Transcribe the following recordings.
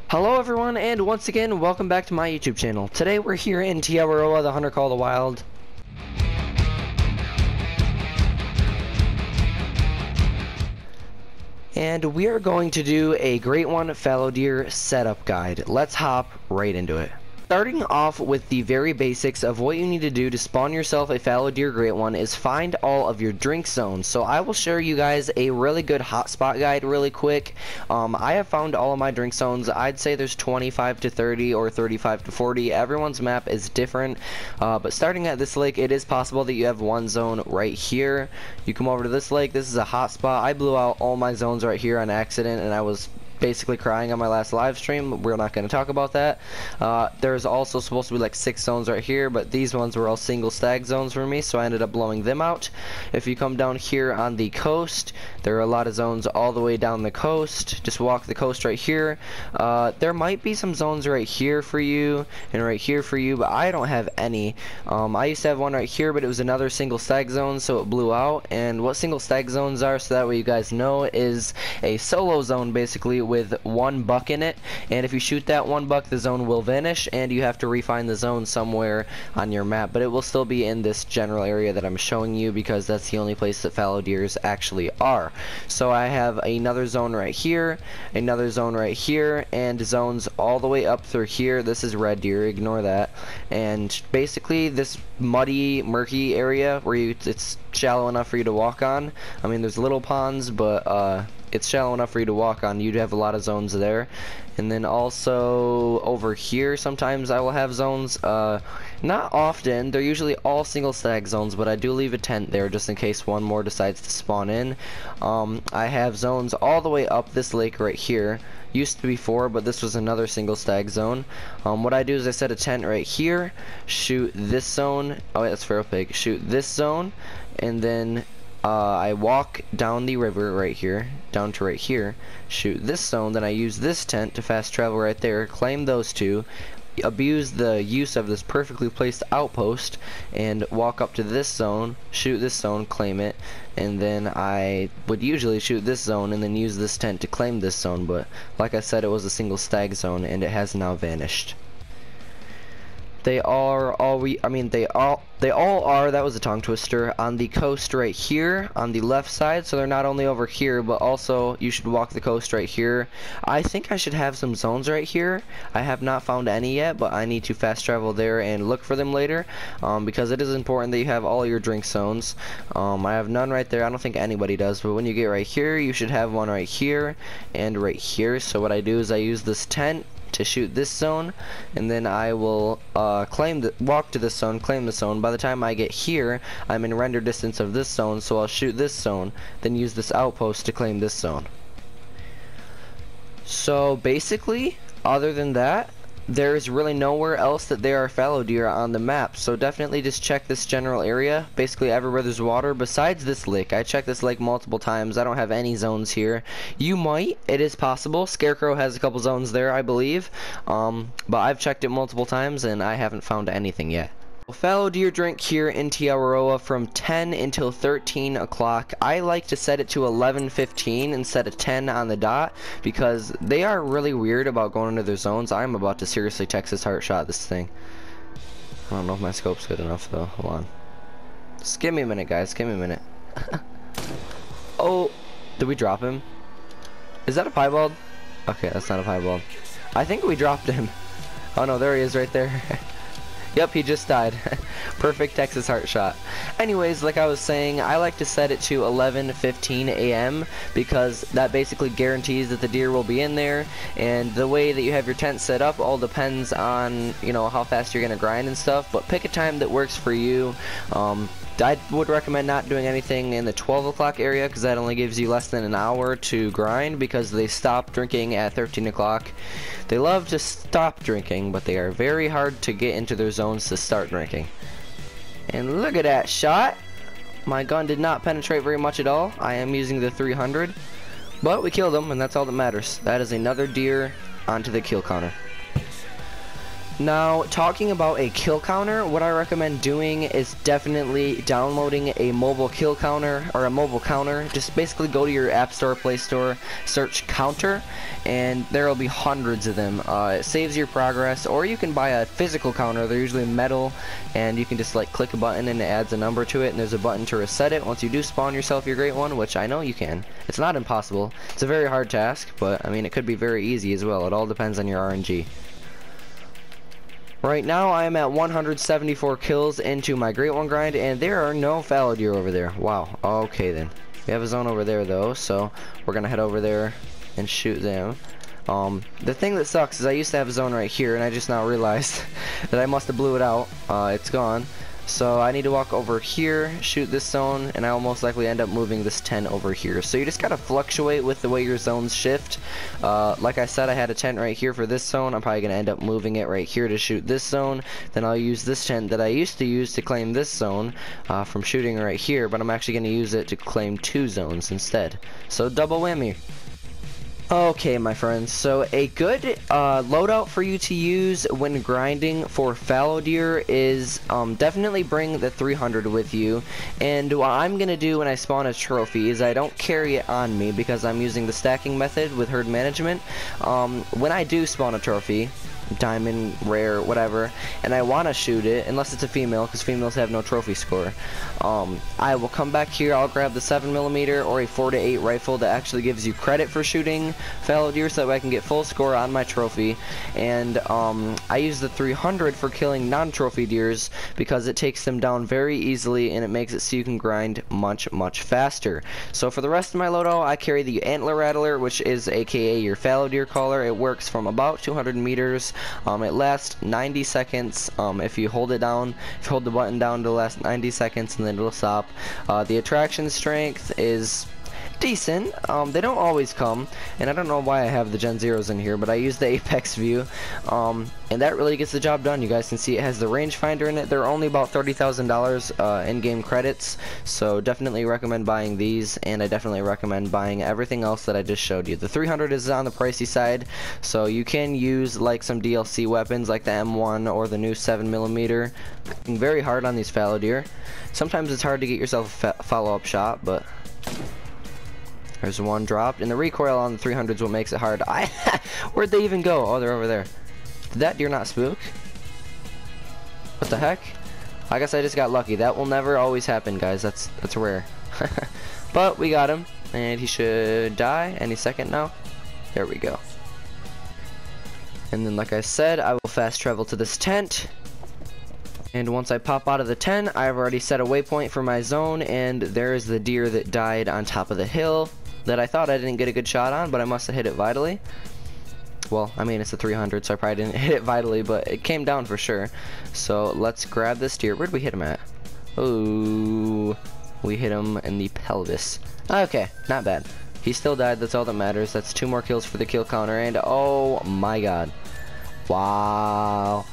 Hello everyone, and once again, welcome back to my YouTube channel. Today we're here in Te-Awora, the Hunter Call of the Wild. And we are going to do a Great One fallow deer setup guide. Let's hop right into it. Starting off with the very basics of what you need to do to spawn yourself a fallow deer great one is find all of your drink zones. So I will show you guys a really good hotspot guide really quick. I have found all of my drink zones. I'd say there's 25 to 30 or 35 to 40. Everyone's map is different, but starting at this lake, it is possible that you have one zone right here. You come over to this lake. This is a hotspot. I blew out all my zones right here on accident, and I was basically crying on my last live stream. We're not going to talk about that. There's also supposed to be like 6 zones right here, but these ones were all single stag zones for me, so I ended up blowing them out. If you come down here on the coast, there are a lot of zones all the way down the coast. Just walk the coast right here. There might be some zones right here for you and right here for you, but I don't have any. I used to have one right here, but it was another single stag zone, so it blew out. And what single stag zones are, so that way you guys know, is a solo zone basically with 1 buck in it, and if you shoot that 1 buck, the zone will vanish and you have to refine the zone somewhere on your map, but it will still be in this general area that I'm showing you because that's the only place that fallow deers actually are. So I have another zone right here, another zone right here, and zones all the way up through here. This is red deer, ignore that. And basically this muddy, murky area where it's shallow enough for you to walk on. I mean, there's little ponds, but it's shallow enough for you to walk on. You'd have a lot of zones there. And then also over here sometimes I will have zones. Not often. They're usually all single stag zones, but I do leave a tent there just in case one more decides to spawn in. I have zones all the way up this lake right here. Used to be 4, but this was another single stag zone. What I do is I set a tent right here, shoot this zone. Oh wait, that's feral pig. Shoot this zone, and then I walk down the river right here, down to right here, shoot this zone, then I use this tent to fast travel right there, claim those 2, abuse the use of this perfectly placed outpost, and walk up to this zone, shoot this zone, claim it, and then I would usually shoot this zone and then use this tent to claim this zone, but like I said, it was a single stag zone and it has now vanished. They all are, that was a tongue twister, on the coast right here on the left side, so they're not only over here, but also you should walk the coast right here. I think I should have some zones right here. I have not found any yet, but I need to fast travel there and look for them later, because it is important that you have all your drink zones. I have none right there. I don't think anybody does, but when you get right here, you should have one right here and right here. So what I do is I use this tent to shoot this zone, and then I will walk to this zone, claim the zone. By the time I get here, I'm in render distance of this zone, so I'll shoot this zone, then use this outpost to claim this zone. So basically, other than that, there's really nowhere else that there are fallow deer on the map, so definitely just check this general area, basically everywhere there's water, besides this lake. I checked this lake multiple times. I don't have any zones here. You might, it is possible. Scarecrow has a couple zones there, I believe, but I've checked it multiple times and I haven't found anything yet. Fallow deer drink here in Te-Awora from 10 until 13 o'clock. I like to set it to 11:15 and set a 10 on the dot because they are really weird about going into their zones. I'm about to seriously Texas heart shot this thing. I don't know if my scope's good enough though. Hold on. Just give me a minute, guys. Give me a minute. Oh, did we drop him? Is that a piebald? Okay, that's not a piebald. I think we dropped him. Oh no, there he is right there. Yep, he just died. Perfect Texas heart shot. Anyways, like I was saying, I like to set it to 11:15 a.m. because that basically guarantees that the deer will be in there, and the way that you have your tent set up all depends on, you know, how fast you're gonna grind and stuff, but pick a time that works for you. I would recommend not doing anything in the 12 o'clock area because that only gives you less than an hour to grind because they stop drinking at 13 o'clock. They love to stop drinking, but they are very hard to get into their zones to start drinking. And look at that shot. My gun did not penetrate very much at all. I am using the 300, but we killed him, and that's all that matters. That is another deer onto the kill counter. Now, talking about a kill counter, what I recommend doing is definitely downloading a mobile kill counter, or a mobile counter. Just basically go to your App Store, Play Store, search counter, and there will be hundreds of them. It saves your progress, or you can buy a physical counter. They're usually metal, and you can just like click a button and it adds a number to it, and there's a button to reset it once you do spawn yourself your great one, which I know you can. It's not impossible. It's a very hard task, but I mean it could be very easy as well. It all depends on your RNG. Right now I am at 174 kills into my Great One grind, and there are no fallow deer over there. Wow. Okay then. We have a zone over there though, so we're gonna head over there and shoot them. The thing that sucks is I used to have a zone right here, and I just now realized that I must have blew it out. It's gone. So I need to walk over here, shoot this zone, and I will most likely end up moving this 10 over here. So you just gotta fluctuate with the way your zones shift. Like I said, I had a tent right here for this zone. I'm probably gonna end up moving it right here to shoot this zone. Then I'll use this tent that I used to use to claim this zone from shooting right here, but I'm actually gonna use it to claim 2 zones instead. So double whammy. Okay, my friends, so a good loadout for you to use when grinding for fallow deer is definitely bring the 300 with you. And what I'm going to do when I spawn a trophy is I don't carry it on me because I'm using the stacking method with herd management. When I do spawn a trophy, diamond, rare, whatever, and I want to shoot it, unless it's a female, because females have no trophy score, I will come back here, I'll grab the 7mm or a 4-8 rifle that actually gives you credit for shooting fallow deer so that way I can get full score on my trophy. And I use the 300 for killing non-trophy deers because it takes them down very easily and it makes it so you can grind much faster. So for the rest of my loadout, I carry the antler rattler, which is aka your fallow deer caller. It works from about 200 meters. It lasts 90 seconds if you hold it down, if you hold the button down to last 90 seconds, and then it'll stop. The attraction strength is decent. They don't always come, and I don't know why I have the Gen Zeros in here, but I use the Apex view, and that really gets the job done. You guys can see it has the rangefinder in it. They're only about $30,000 in-game credits, so definitely recommend buying these, and I definitely recommend buying everything else that I just showed you. The 300 is on the pricey side, so you can use like some DLC weapons like the M1 or the new 7mm. Very hard on these fallow deer. Sometimes it's hard to get yourself a follow-up shot, but there's one dropped, and the recoil on the 300 is what makes it hard. Where'd they even go? Oh, they're over there. Did that deer not spook? What the heck? I guess I just got lucky. That will never always happen, guys. That's rare. But we got him, and he should die any second now. There we go. And then, like I said, I will fast travel to this tent. And once I pop out of the tent, I've already set a waypoint for my zone, and there is the deer that died on top of the hill that I thought I didn't get a good shot on, but I must have hit it vitally. Well, I mean, it's a 300, so I probably didn't hit it vitally, but it came down for sure. So let's grab this deer. Where'd we hit him at? Ooh, we hit him in the pelvis. Okay, not bad. He still died, that's all that matters. That's 2 more kills for the kill counter, and oh my god. Wow.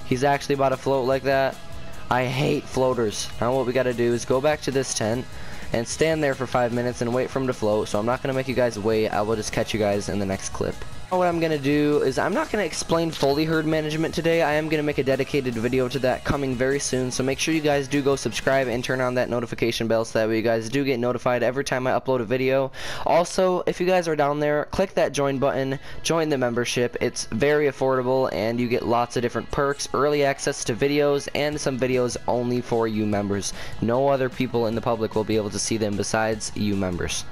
He's actually about to float like that. I hate floaters. Now what we gotta do is go back to this tent and stand there for 5 minutes and wait for him to float. So I'm not gonna make you guys wait. I will just catch you guys in the next clip. What I'm gonna do is I'm not gonna explain fully herd management today. I am gonna make a dedicated video to that coming very soon, so make sure you guys do go subscribe and turn on that notification bell so that way you guys do get notified every time I upload a video. Also, if you guys are down there, click that join button, join the membership. It's very affordable and you get lots of different perks, early access to videos, and some videos only for you members. No other people in the public will be able to see them besides you members.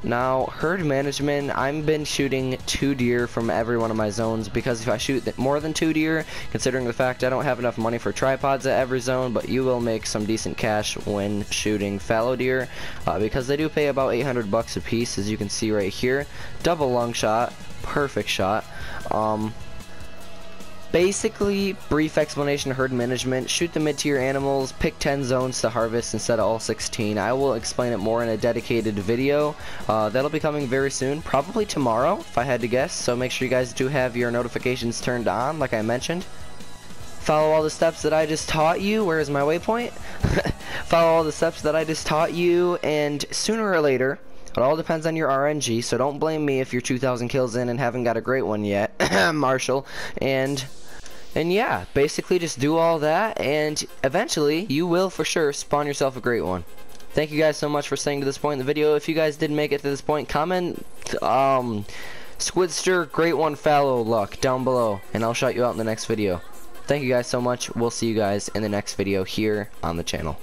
Now, herd management, I've been shooting 2 deer from every one of my zones, because if I shoot more than 2 deer, considering the fact I don't have enough money for tripods at every zone, but you will make some decent cash when shooting fallow deer, because they do pay about 800 bucks a piece, as you can see right here. Double lung shot, perfect shot. Basically, brief explanation of herd management: shoot the mid-tier animals, pick 10 zones to harvest instead of all 16. I will explain it more in a dedicated video. That'll be coming very soon, probably tomorrow if I had to guess, so make sure you guys do have your notifications turned on like I mentioned. Follow all the steps that I just taught you. Where is my waypoint? Follow all the steps that I just taught you, and sooner or later, It all depends on your RNG, so don't blame me if you're 2,000 kills in and haven't got a great one yet, Marshall. And yeah, basically just do all that, and eventually you will for sure spawn yourself a great one. Thank you guys so much for staying to this point in the video. If you guys didn't make it to this point, comment Squidster Great One Fallow luck down below, and I'll shout you out in the next video. Thank you guys so much. We'll see you guys in the next video here on the channel.